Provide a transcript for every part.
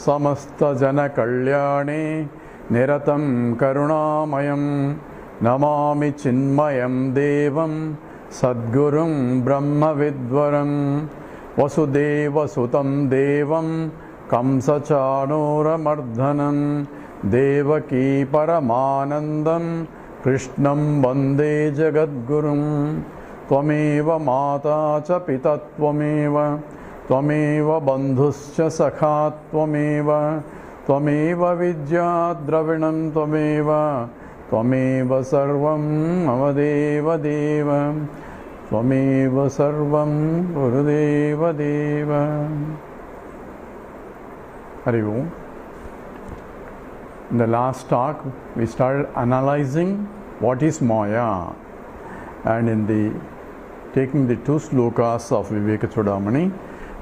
samasta jana kalyane niratam karunamayam namami chinmayam devam sadgurum brahma vidvaram vasudeva sutam devam kamsa chanora mardhanam devaki paramanandam krishnam vande jagadgurum tvameva mata cha pita tvameva tvameva bandhuscha sakha tvameva tvameva vidya dravinam tvameva tvameva sarvam mamadeva deva tvameva sarvam gurudeva deva. Hari Om. In the last talk, we started analyzing what is Maya, and in the taking the two slokas of Vivekachudamani,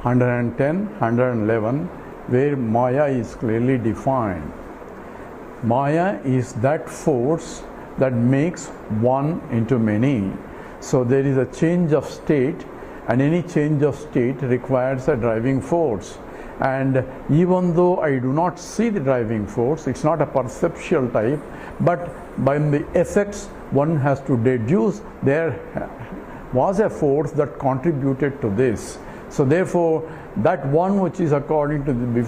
110, 111, where Maya is clearly defined. Maya is that force that makes one into many. So there is a change of state, and any change of state requires a driving force. And even though I do not see the driving force, it's not a perceptual type, but by the effects one has to deduce there was a force that contributed to this. So therefore, that one which is according to the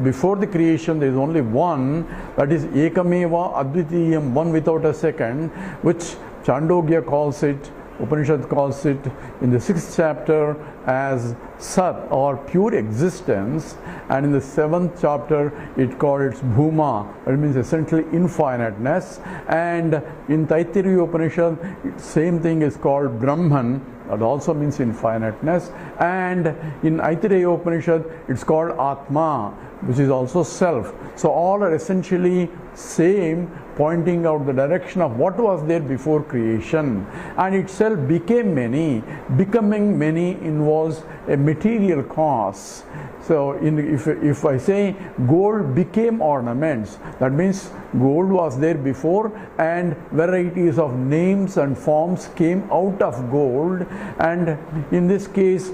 before the creation, there is only one, that is Ekameva Advitiyam, one without a second, which Chandogya calls it, Upanishad calls it in the 6th chapter as Sat, or pure existence, and in the 7th chapter it called its Bhuma, that means essentially infiniteness, and in Taittiriya Upanishad same thing is called Brahman, that also means infiniteness, and in Aitareya Upanishad it's called Atma, which is also self. So all are essentially same, pointing out the direction of what was there before creation, and itself became many. Becoming many involves a material cause. So if I say gold became ornaments, that means gold was there before and varieties of names and forms came out of gold, and in this case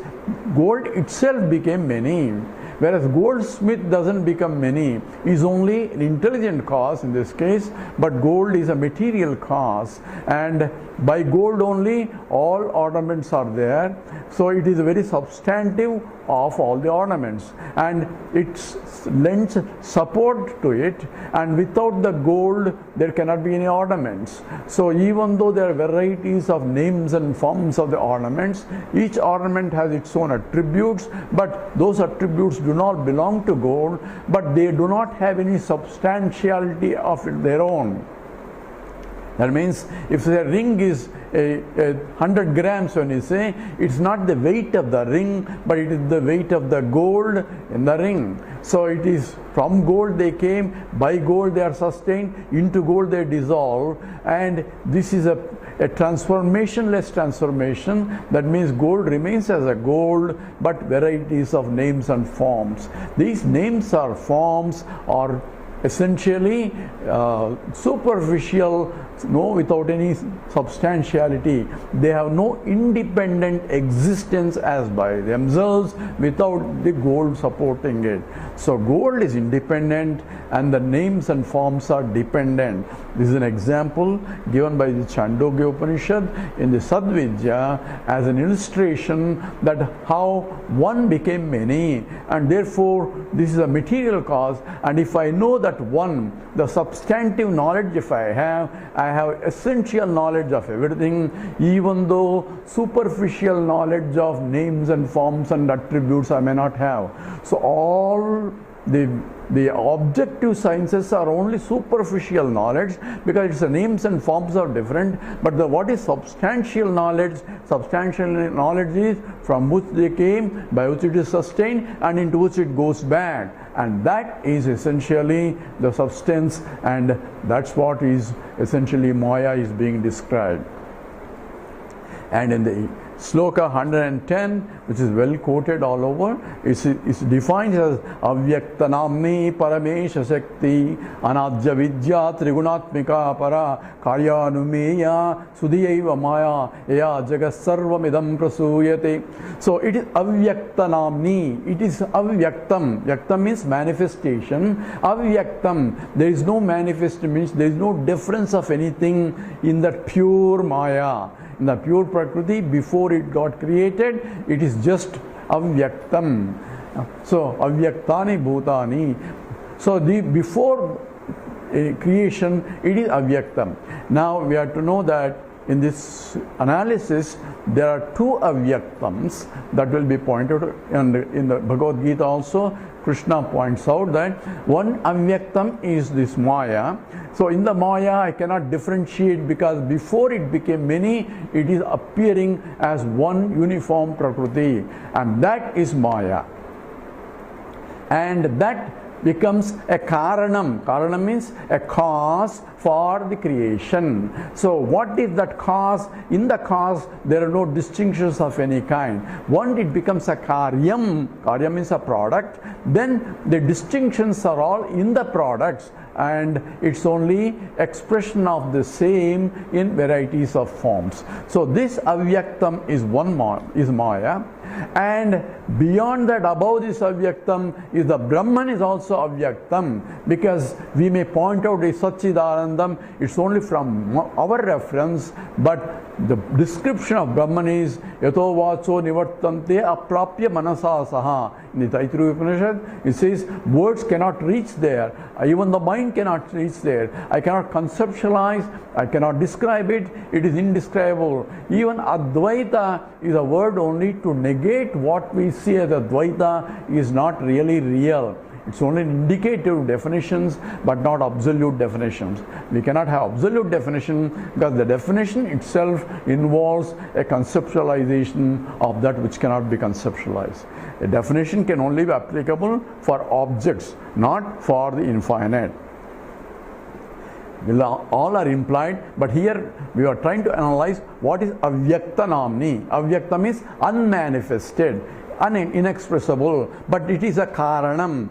gold itself became many. Whereas goldsmith doesn't become many, is only an intelligent cause in this case, but gold is a material cause, and by gold only all ornaments are there. So it is very substantive of all the ornaments, and it lends support to it, and without the gold there cannot be any ornaments. So even though there are varieties of names and forms of the ornaments, each ornament has its own attributes, but those attributes do not belong to gold, but they do not have any substantiality of their own. That means if the ring is 100 grams, when you say, it's not the weight of the ring, but it is the weight of the gold in the ring. So it is from gold they came, by gold they are sustained, into gold they dissolve, and this is a transformationless transformation. That means gold remains as a gold, but varieties of names and forms. These names or forms are essentially superficial, without any substantiality. They have no independent existence as by themselves without the gold supporting it. So gold is independent and the names and forms are dependent. This is an example given by the Chandogya Upanishad in the Sadvidya as an illustration that how one became many, and therefore this is a material cause. And if I know that one, the substantive knowledge if I have essential knowledge of everything, even though superficial knowledge of names and forms and attributes I may not have. So all the objective sciences are only superficial knowledge, because it's the names and forms are different, but what is substantial knowledge? Substantial knowledge is from which they came, by which it is sustained, and into which it goes back, and that is essentially the substance, and that's what is essentially Maya is being described. And in the Sloka 110, which is well quoted all over, is defined as Avyaktanamni Paramesha Shakti Anadya Vidya Trigunatmika Para Karyanumeya Sudiyaiva Maya Eya Jagasarvamidam Prasuyate. So it is Avyaktanamni, it is Avyaktam. Vyaktam means manifestation. Avyaktam, there is no manifestation, means there is no difference of anything in that pure Maya. In the pure Prakriti, before it got created, it is just Avyaktam. So, Avyaktani Bhutani. So, before creation, it is Avyaktam. Now, we have to know that in this analysis, there are two Avyaktams that will be pointed out. And in the Bhagavad Gita also, Krishna points out that one Avyaktam is this Maya. So in the Maya, I cannot differentiate, because before it became many, it is appearing as one uniform Prakriti, and that is Maya. And that becomes a Karanam. Karanam means a cause for the creation. So what is that cause? In the cause, there are no distinctions of any kind. Once it becomes a Karyam, Karyam means a product, then the distinctions are all in the products, and it's only expression of the same in varieties of forms. So this Avyaktam is is Maya, and beyond that, above this Avyaktam, is the Brahman is also Avyaktam, because we may point out a Satchidanandam, it's only from our reference, but the description of Brahman is Yato Vacho Nivartante Aprapya Manasa Saha. In the Taittiriya Upanishad, it says words cannot reach there, even the mind cannot reach there. I cannot conceptualize, I cannot describe it, it is indescribable. Even Advaita is a word only to negate what we see as Advaita is not really real. It's only indicative definitions, but not absolute definitions. We cannot have absolute definition, because the definition itself involves a conceptualization of that which cannot be conceptualized. A definition can only be applicable for objects, not for the infinite. All are implied, but here we are trying to analyze what is Avyaktanamni. Avyakta means unmanifested, inexpressible, but it is a Karanam,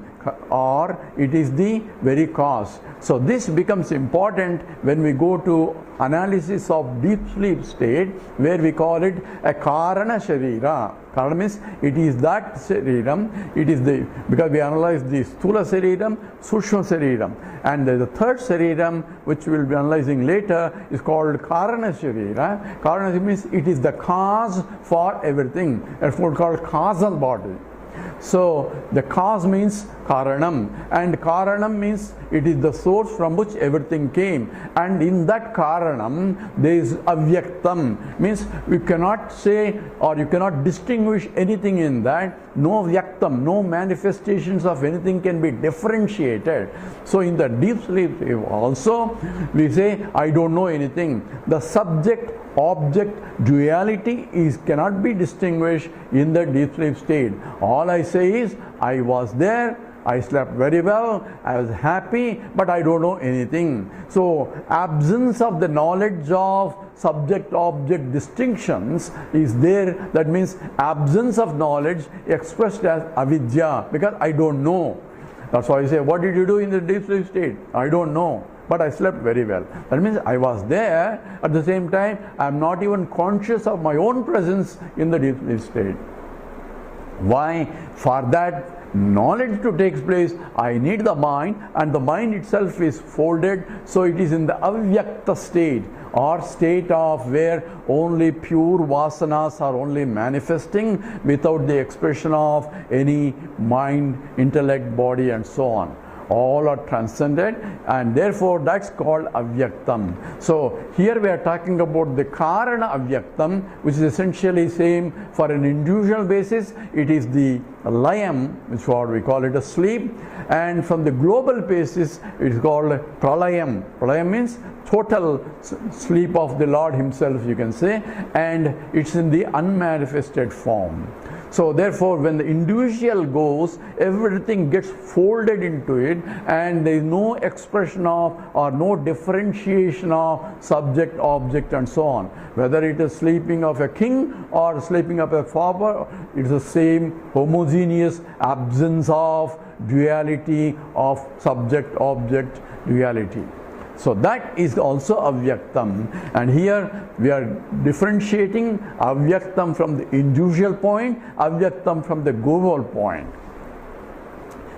or it is the very cause. So this becomes important when we go to analysis of deep sleep state, where we call it a Karana Sharira. Karana means it is that Shariram, it is the, because we analyze the Sthula Shariram, Sushma Shariram, and the third Shariram, which we will be analyzing later, is called Karana Sharira. Karana means it is the cause for everything, therefore called causal body. So the cause means Karanam, and Karanam means it is the source from which everything came, and in that Karanam there is Avyaktam, means you cannot say or you cannot distinguish anything in that. No Vyaktam, no manifestations of anything can be differentiated. So in the deep sleep also we say I don't know anything. The subject object duality cannot be distinguished in the deep sleep state. All I say is I was there, I slept very well, I was happy, but I don't know anything. So absence of the knowledge of subject-object distinctions is there. That means absence of knowledge expressed as avidya, because I don't know. That's why I say, what did you do in the deep sleep state? I don't know, but I slept very well. That means I was there. At the same time, I am not even conscious of my own presence in the deep sleep state. Why? For that knowledge to take place, I need the mind, and the mind itself is folded, so it is in the avyakta state, or state of where only pure vasanas are only manifesting without the expression of any mind, intellect, body, and so on. All are transcended, and therefore that's called Avyaktam. So here we are talking about the Karana Avyaktam, which is essentially same for an individual basis. It is the Layam, which is what we call it a sleep, and from the global basis it is called Pralayam. Pralayam means total sleep of the Lord Himself, you can say, and it's in the unmanifested form. So therefore, when the individual goes, everything gets folded into it, and there is no expression of or no differentiation of subject, object, and so on. Whether it is sleeping of a king or sleeping of a pauper, it is the same homogeneous absence of duality of subject, object, duality. So that is also avyaktam, and here we are differentiating avyaktam from the individual point, avyaktam from the global point.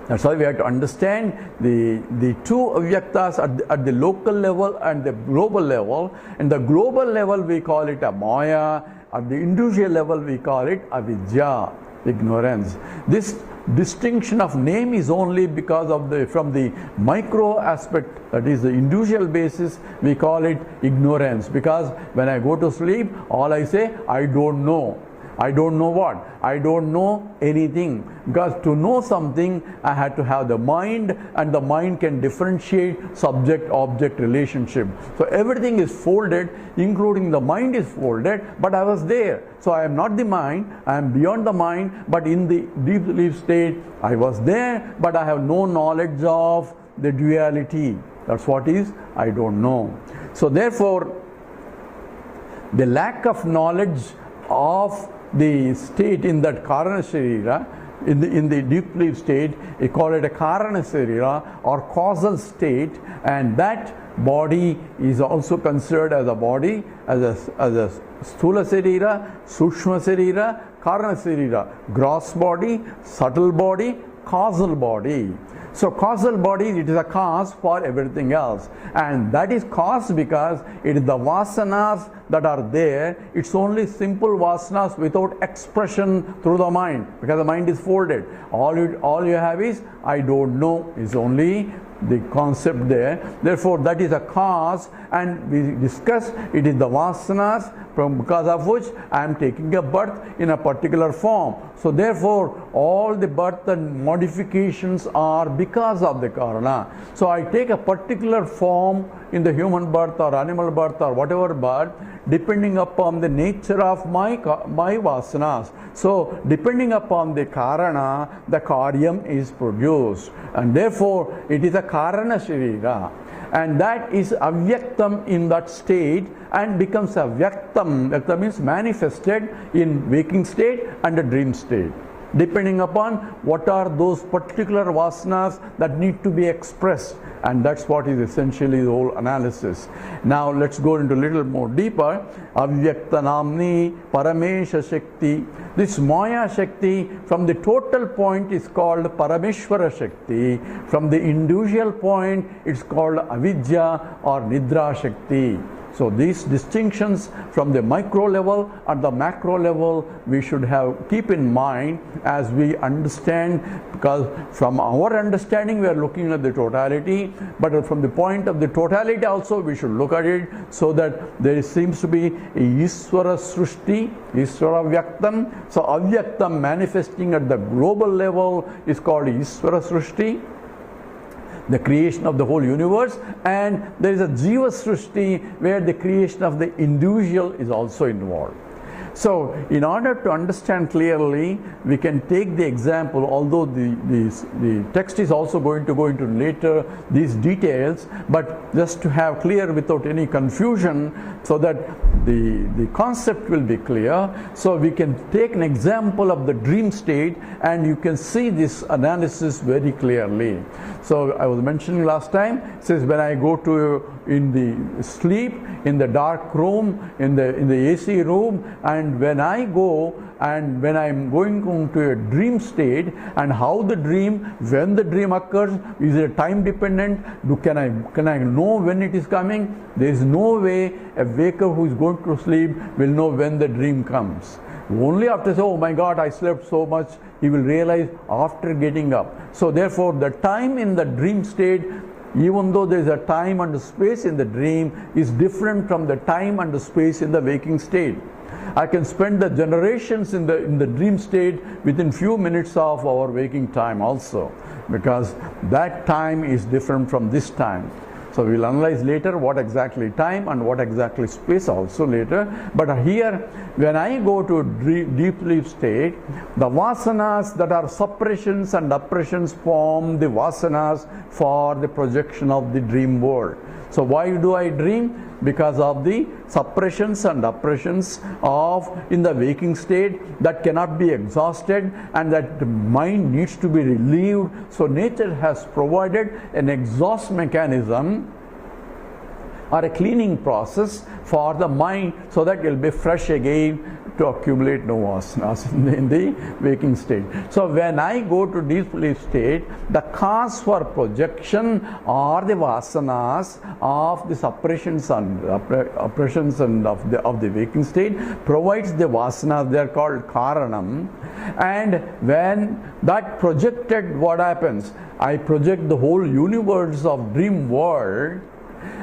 That's why we have to understand the two avyaktas at the local level and the global level. In the global level we call it a maya, at the individual level we call it avidya, ignorance. This distinction of name is only because of from the micro aspect, that is the individual basis, we call it ignorance. Because when I go to sleep, all I say, I don't know. I don't know what? I don't know anything. Because to know something, I had to have the mind, and the mind can differentiate subject-object relationship. So everything is folded, including the mind is folded, but I was there. So I am not the mind, I am beyond the mind, but in the deep sleep state, I was there, but I have no knowledge of the duality. That's what is, I don't know. So therefore, the lack of knowledge of the state in that Karana Sharira, in the deep sleep state, we call it a Karana Sharira or causal state, and that body is also considered as a body, as a Sthula Sharira, Sukshma Sharira, Karana Sharira, gross body, subtle body, causal body. So causal body, it is a cause for everything else, and that is caused because it is the vasanas that are there. It's only simple vasanas without expression through the mind, because the mind is folded. All you have is I don't know, is only the concept there. Therefore that is a cause, and we discuss it is the vasanas because of which I am taking a birth in a particular form. So therefore all the birth and modifications are because of the karana. So I take a particular form in the human birth or animal birth or whatever birth, depending upon the nature of my vasanas. So depending upon the karana, the karyam is produced, and therefore it is a karana sharira, and that is avyaktam in that state and becomes avyaktam. Vyaktam means manifested in waking state and a dream state, depending upon what are those particular vasanas that need to be expressed. And that's what is essentially the whole analysis. Now let's go into a little more deeper. Avyakta namni paramesha shakti. This maya shakti from the total point is called parameshwara shakti. From the individual point it's called avidya or nidra shakti. So these distinctions from the micro level and the macro level we should keep in mind as we understand, because from our understanding we are looking at the totality, but from the point of the totality also we should look at it, so that there seems to be a Ishwara Srushti, Ishwara Vyaktam. So Avyaktam manifesting at the global level is called Ishwara Srushti, the creation of the whole universe, and there is a Jiva Srushti where the creation of the individual is also involved. So in order to understand clearly, we can take the example, although the text is also going to go into later these details, but just to have clear without any confusion, so that the concept will be clear. So we can take an example of the dream state, and you can see this analysis very clearly. So I was mentioning last time, it says when I go to in the sleep, in the dark room, in the AC room, and when I go and when I am going into a dream state, and how the dream, when the dream occurs, is it time dependent? Can I know when it is coming? There is no way a waker who is going to sleep will know when the dream comes. Only after, oh my God, I slept so much, he will realize after getting up. So therefore the time in the dream state, even though there is a time and space in the dream, is different from the time and space in the waking state. I can spend the generations in the dream state within few minutes of our waking time also, because that time is different from this time. So we'll analyze later what exactly time and what exactly space also later. But here, when I go to deep sleep state, the vasanas that are suppressions and oppressions form the vasanas for the projection of the dream world. So why do I dream? Because of the suppressions and oppressions of in the waking state that cannot be exhausted, and that the mind needs to be relieved. So nature has provided an exhaust mechanism or a cleaning process for the mind, so that it will be fresh again to accumulate no vasanas in the waking state. So when I go to deep sleep state, the cause for projection are the vasanas of the suppressions and oppressions and of the waking state, provides the vasanas. They are called karanam. And when that projected, what happens? I project the whole universe of dream world.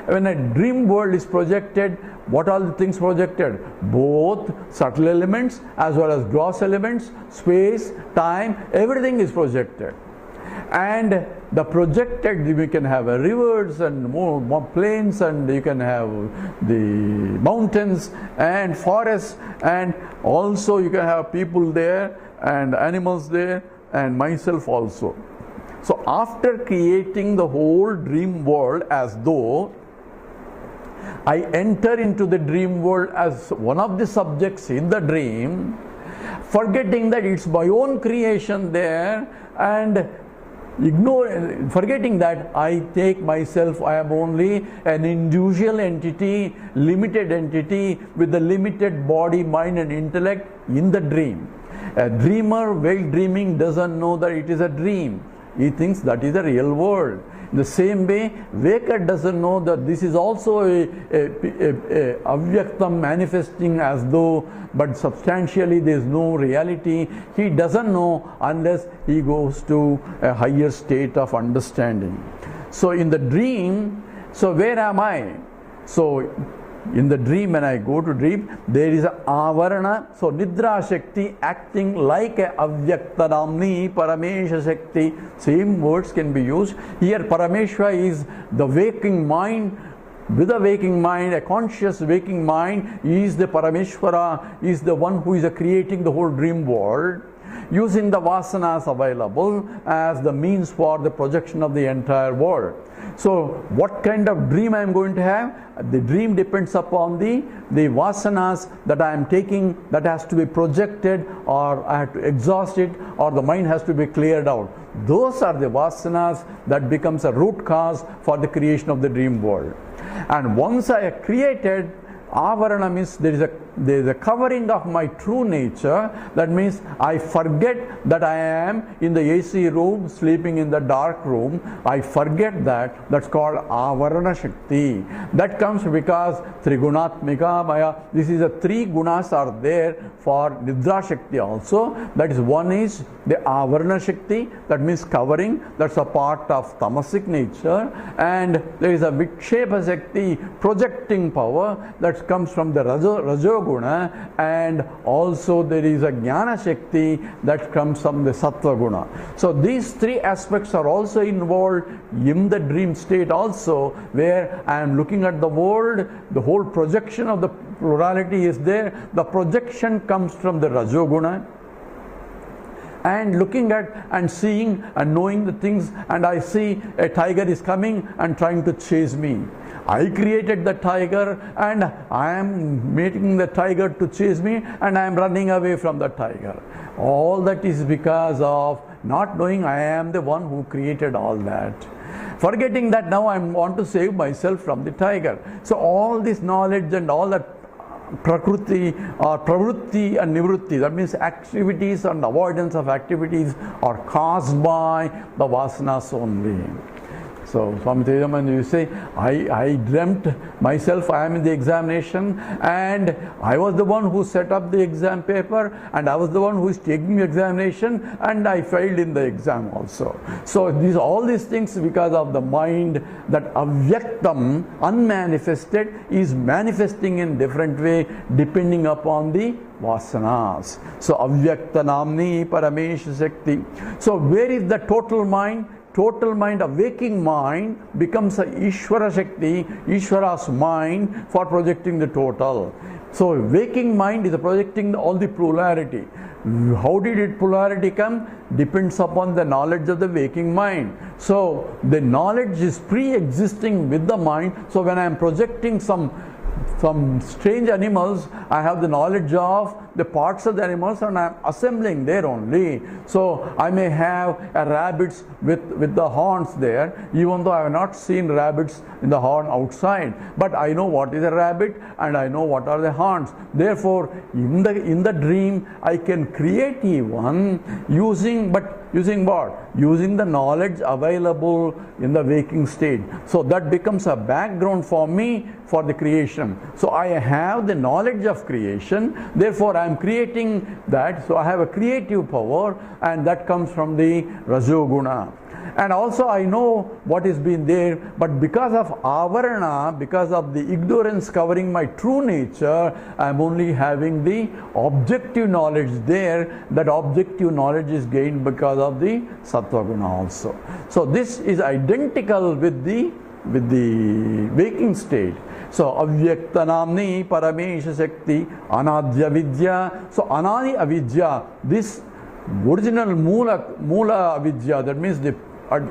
When a dream world is projected, what are the things projected? Both subtle elements as well as gross elements, space, time, everything is projected. And the projected, we can have rivers and more plains, and you can have the mountains and forests, and also you can have people there and animals there and myself also. So after creating the whole dream world, as though I enter into the dream world as one of the subjects in the dream, forgetting that it's my own creation there, and forgetting that I take myself, I am only an individual entity, limited entity with a limited body, mind and intellect in the dream. A dreamer while dreaming doesn't know that it is a dream. He thinks that is the real world. In the same way, waker doesn't know that this is also a avyaktam manifesting as though, but substantially there is no reality. He doesn't know unless he goes to a higher state of understanding. So in the dream, so where am I? So in the dream, when I go to dream, there is a avarana. So nidra shakti acting like a avyaktanamni paramesha shakti. Same words can be used. Here Parameshwara is the waking mind. With a waking mind, a conscious waking mind, is the Parameshwara, is the one who is creating the whole dream world, using the vasanas available as the means for the projection of the entire world. So what kind of dream I am going to have? The dream depends upon the vasanas that I am taking, that has to be projected, or I have to exhaust it, or the mind has to be cleared out. Those are the vasanas that becomes a root cause for the creation of the dream world. And once I have created, avarana means there is a covering of my true nature. That means I forget that I am in the AC room, sleeping in the dark room. I forget that. That's called avarana shakti. That comes because trigunatmika maya. This is the three gunas are there for nidra shakti also. That is, one is the avarana shakti, that means covering. That's a part of tamasic nature. And there is a vikshepa shakti, projecting power, that comes from the rajoguna, and also there is a jnana shakti that comes from the sattva guna. So these three aspects are also involved in the dream state also, where I am looking at the world, the whole projection of the plurality is there. The projection comes from the rajoguna, and looking at and seeing and knowing the things, and I see a tiger is coming and trying to chase me. I created the tiger, and I am making the tiger to chase me, and I am running away from the tiger. All that is because of not knowing I am the one who created all that. Forgetting that now I want to save myself from the tiger. So all this knowledge and all that prakriti or pravrutti and nivrutti, that means activities and avoidance of activities, are caused by the vasanas only. So Swami Chinmayananda, you say, I dreamt myself, I am in the examination, and I was the one who set up the exam paper, and I was the one who is taking the examination, and I failed in the exam also. So all these things because of the mind, that avyaktam, unmanifested, is manifesting in different way depending upon the vasanas. So avyakta namni paramesha shakti. So where is the total mind? total mind, a waking mind, becomes a Ishwara Shakti, Ishwara's mind for projecting the total. So waking mind is projecting all the plurality. How did it polarity come? Depends upon the knowledge of the waking mind. So the knowledge is pre-existing with the mind. So when I am projecting some strange animals, I have the knowledge of the parts of the animals and I am assembling there only. So I may have a rabbits with the horns there, even though I have not seen rabbits in the horn outside. But I know what is a rabbit and I know what are the horns. Therefore, in the dream, I can create one using what? Using the knowledge available in the waking state. So that becomes a background for me for the creation. So I have the knowledge of creation, therefore I am creating that. So I have a creative power, and that comes from the Rajoguna. And also I know what is been there, but because of avarana, because of the ignorance covering my true nature, I am only having the objective knowledge there. That objective knowledge is gained because of the sattva guna also. So this is identical with the waking state. So avyakta namni paramesha shakti anadya vidya. So anadi avidya, this original mula avidya, that means the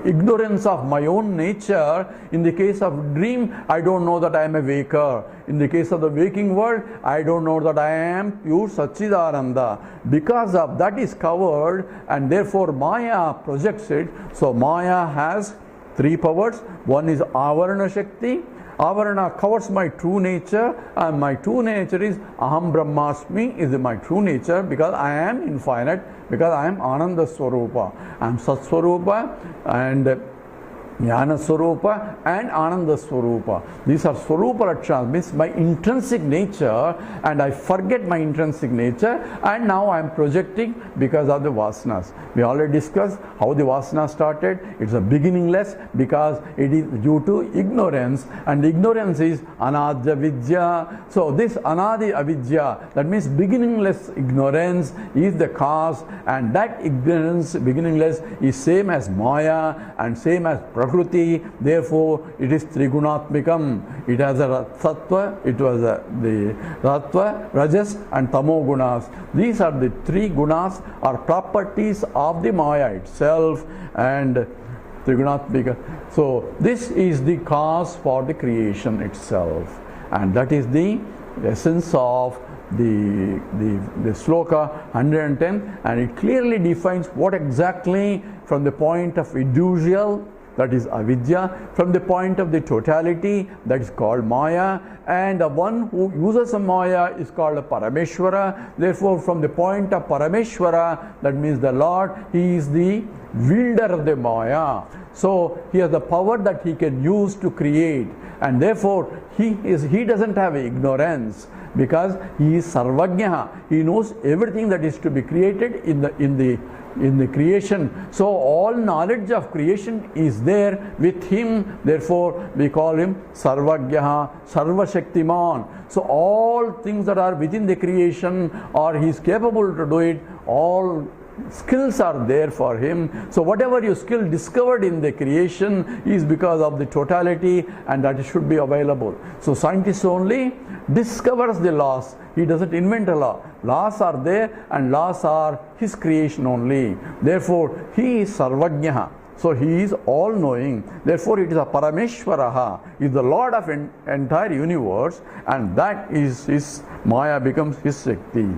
ignorance of my own nature. In the case of dream, I don't know that I am a waker. In the case of the waking world, I don't know that I am pure Satchidananda. Because of that is covered, and therefore Maya projects it. So Maya has three powers. One is Avarana Shakti. Avarana covers my true nature, and my true nature is Aham Brahmasmi, is my true nature, because I am infinite, because I am Ananda Swarupa. I am Sat Swarupa and Jnana Swarupa and Ananda Swarupa. These are Swarupa Lakshanas, means my intrinsic nature, and I forget my intrinsic nature, and now I am projecting because of the Vasanas. We already discussed how the Vasana started. It's a beginningless because it is due to ignorance, and ignorance is Anadya Vidya. So this Anadi Avidya, that means beginningless ignorance, is the cause, and that ignorance, beginningless, is same as Maya and same as Prakriti. Therefore it is Trigunatmikam. It has a Sattva, it was the Sattva, Rajas and Tamo gunas. These are the three gunas or properties of the Maya itself, and Trigunatmika. So this is the cause for the creation itself, and that is the essence of the sloka 110, and it clearly defines what exactly, from the point of individual, that is avidya, from the point of the totality, that is called Maya, and the one who uses a Maya is called a Parameshwara. Therefore, from the point of Parameshwara, that means the Lord, he is the wielder of the Maya. So he has the power that he can use to create, and therefore he doesn't have ignorance, because he is Sarvajna. He knows everything that is to be created in the creation. So all knowledge of creation is there with him. Therefore we call him Sarvajna, Sarvashaktiman. So all things that are within the creation, or he is capable to do it, all skills are there for him. So whatever your skill discovered in the creation is because of the totality, and that should be available. So scientist only discovers the laws. He doesn't invent a law. Laws are there, and laws are his creation only. Therefore he is Sarvajna. So he is all-knowing. Therefore it is a Parameshwaraha, is the Lord of entire universe, and that is his Maya, becomes his Shakti.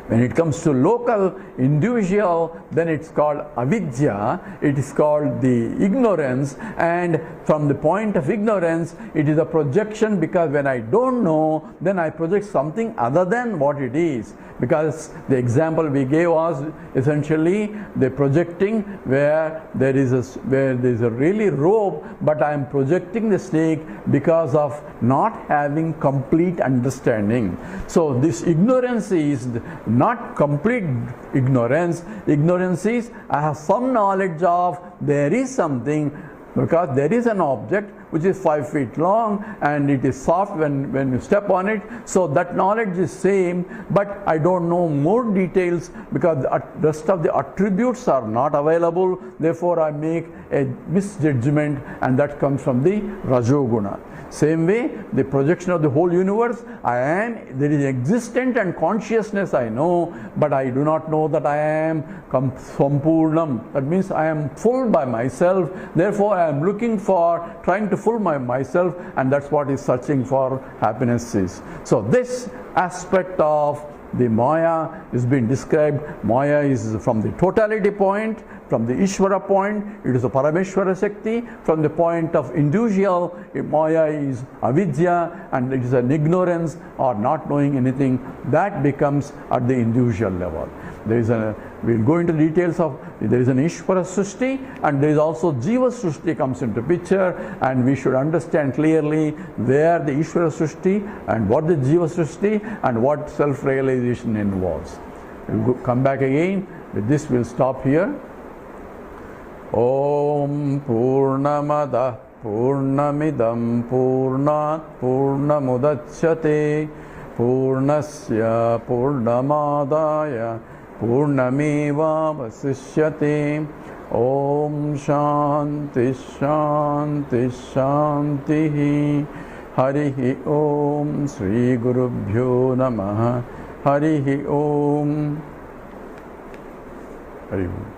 When it comes to local, individual, then it's called avidya, it is called the ignorance, and from the point of ignorance, it is a projection, because when I don't know, then I project something other than what it is. Because the example we gave was essentially the projecting where there is a really rope, but I am projecting the snake because of not having complete understanding. So this ignorance is not complete ignorance. Ignorance is I have some knowledge of there is something, because there is an object, which is 5 feet long, and it is soft when you step on it. So that knowledge is same, but I don't know more details because the rest of the attributes are not available. Therefore, I make a misjudgment, and that comes from the Rajoguna. Same way, the projection of the whole universe, there is existent and consciousness I know, but I do not know that I am Sampurnam. That means I am full by myself. Therefore, I am looking for, trying to full myself, and that's what is searching for happiness is. So this aspect of the Maya is being described. Maya is from the totality point, from the Ishwara point, it is a Parameshwara Shakti. From the point of individual, Maya is avidya, and it is an ignorance or not knowing anything. That becomes at the individual level. We'll go into details of, there is an Ishwara Srishti, and there is also Jiva Srishti comes into picture, and we should understand clearly where the Ishwara Srishti and what the Jiva Srishti and what self-realization involves. We'll come back again. With this, we'll stop here. Om Purnamada Purnamidam Purnat Purnamudachyate Purnasya Purnamadaya Purnameva Vasishyate. Om Shanti Shanti Shanti. Harihi Om. Sri Gurubhyo Namaha. Harihi Om. Harihi Om.